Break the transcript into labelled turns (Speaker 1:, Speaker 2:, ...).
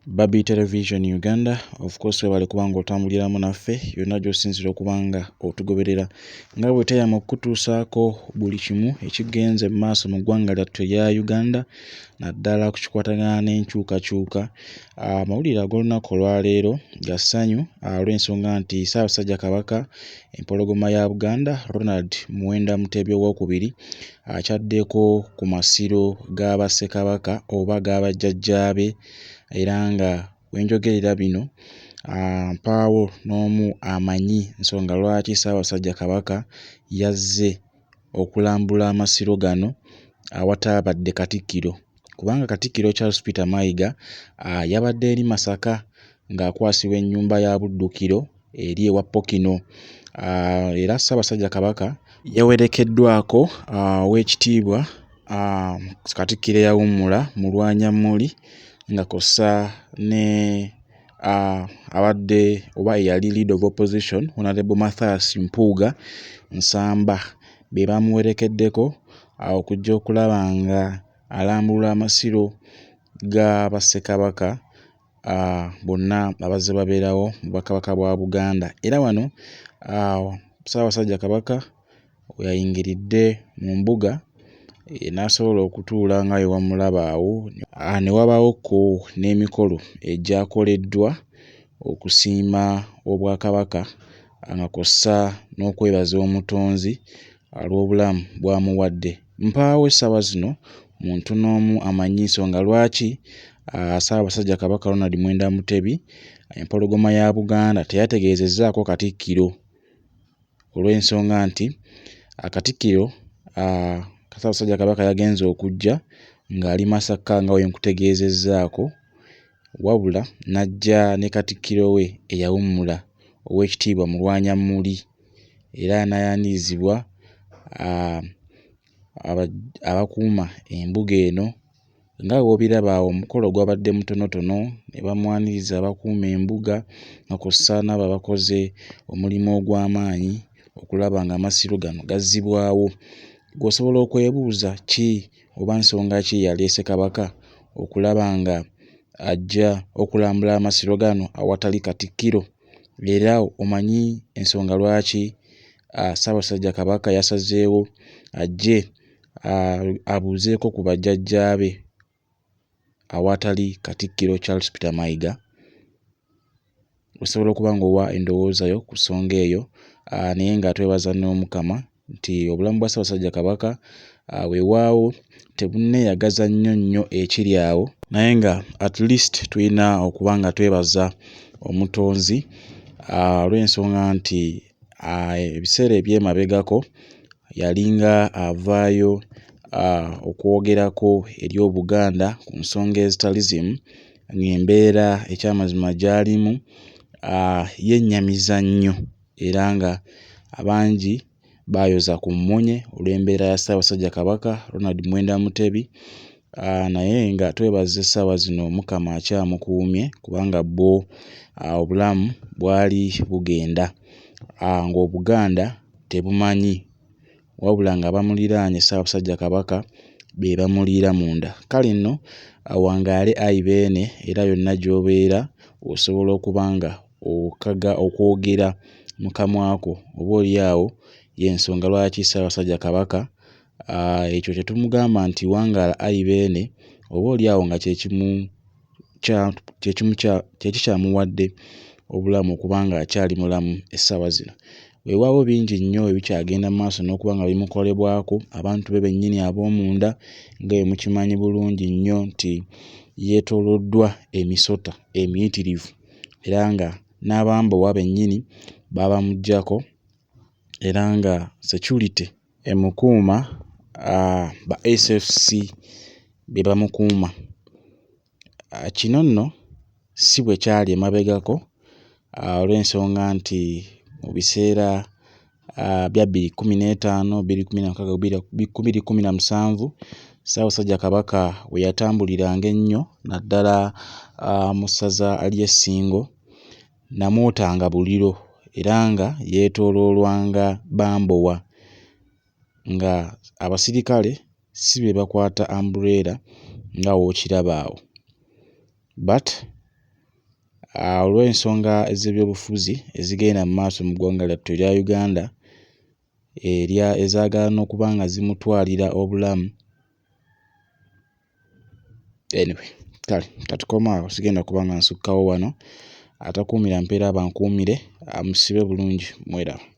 Speaker 1: Babi Television Uganda, of course webale kubanga otambuliramu naffe yonna gy'osinzira okubanga otugoberera nga bwe teeyama okutuusaako buli kimu ekigenze mu maaso mu ggwanga lyattu erya Uganda naddala ku kikwatagana n'enkyukakyuka. Amawulire ag'olunaku olwaleero ga ssanyu olw'ensonga nti Ssaabasajja Kabaka empologoma ya Buganda Ronald Muwenda Mutebi II akyaddeko ku masiro ga Bassekabaka oba ga bajjajjaabe, era nga wenjogerera bino mpaawo n'omu amanyi nsonga lwaki Ssaabasajja Kabaka yazze okulambula amasiro gano awataabadde Katikkiro, kubanga Katikkiro Charles Peter Mayiga yabadde eri Masaka ng'akwasibwa ennyumba ya Buddukiro eri ewa Pokino. Era Ssaabasajja Kabaka yawerekeddwako Oweekitiibwa Katikkiro eyawummula Mulwanyammuli nga kossa ne abadde oba eyali leader of opposition Honorable Mathias Mpuuga Nsamba be bamuwerekeddeko okujja okulaba nga alambulula amasiro ga Bassekabaka bonna abazze babeerawo mu Bwakabaka bwa Buganda. Era wano Ssaabasajja Kabaka we yayingiridde mu mbuga n'asobola okutuula nga we wamulaba awo, ne wabaawoko n'emikolo egyakoleddwa okusiima Obwakabaka nga kw'ossa n'okwebaza Omutonzi olw'obulamu bw'amuwadde. Mpaawo essaawa zino muntu n'omu amanyi nsonga lwaki Ssaabasajja Kabaka Ronald Muwenda Mutebi empologoma ya Buganda teyategeezezzaako Katikkiro, olw'ensonga nti Katikkiro Ssaabasajja Kabaka yagenze okujja ng'ali Masaka nga we nkutegeezezzaako, wabula n'ajja ne Katikkiro we eyawummula Oweekitiibwa Mulwanyammuli, era n'ayaniririzibwa abakuuma embuga eno. Nga bw'obiraba awo omukolo gwabadde mutonotono, ne bamwaniriza abakuuma embuga nga kw'ossa n'abo abakoze omulimu ogw'amaanyi okulaba nga amasiro gano gazzibwawo. Gw'osobola okwebuuza ki oba nsonga ki yaleese Kabaka okulaba nga ajja okulambula amasiro gano awatali Katikkiro? Era omanyi ensonga lwaki Ssaabasajja Kabaka yasazeewo ajje abuuzeeko ku bajjajjaabe awatali Katikkiro Charles Peter Mayiga? Osobola okuba ng'owa endowooza yo ku nsonga eyo, naye nga twebaza n'Omukama nti obulamu bwa Ssaabasajja Kabaka weewaawo tebunneeyagaza nnyo ekiri awo, naye nga at least tulina okuba nga twebaza Omutonzi olw'ensonga nti ebiseera eby'emabegako yalinga avaayo okwogerako eri Obuganda ku nsonga ezitali zimu, ng'embeera ekyamazima gy'alimu yennyamiza nnyo, era nga abangi baayoza ku mmunye olw'embeera ya Ssaabasajja Kabaka Ronald Muwenda Mutebi, naye nga twebaza essaawa zino Mukama akyamukuumye, kubanga bwo obulamu bwali bugenda ng'Obuganda tebumanyi, wabula nga bamuliraanye Ssaabasajja Kabaka be bamuliira munda. Kale nno wangaale ayi beene, era yonna gy'obeera osobola okuba nga okaga okwogera mu kamwako, oba oliawo y'ensonga lwaki Ssaabasajja Kabaka ekyo kye tumugamba nti wangaala ayi beene, oba oliawo nga kyekikyamuwadde obulamu okubanga akyali mulamu essaawa zino. Weewaawo bingi nnyo ebikyagenda mu maaso n'okuba nga bimukolebwako abantu be bennyini ab'omunda, nga bwe mukimanyi bulungi nnyo nti yeetooloddwa emisota emiyitirivu, era nga n'abambowa bennyini babamuggyako, era nga security emukuuma ba SFC be bamukuuma. Kino nno si bwe kyali emabegako, olw'ensonga nti mu biseera bya 2015, 2016, 2017 Ssaabasajja Kabaka we yatambuliranga ennyo naddala mu ssaza ly'e Ssingo, namootanga buliro, era nga yeetooloolwanga bambowa, nga abasirikale si be bakwata umbrella nga wookiraba awo, but olw'ensonga ez'ebyobufuzi ezigenda mu maaso mu ggwanga lyattu erya Uganda ezaagala n'okuba nga zimutwalira obulamu. Anyway, kale katukoma awo, sigenda kuba nga nsukkawo wano. Atakuumira mpeera abankuumire, amusibe bulungi. Mweraba.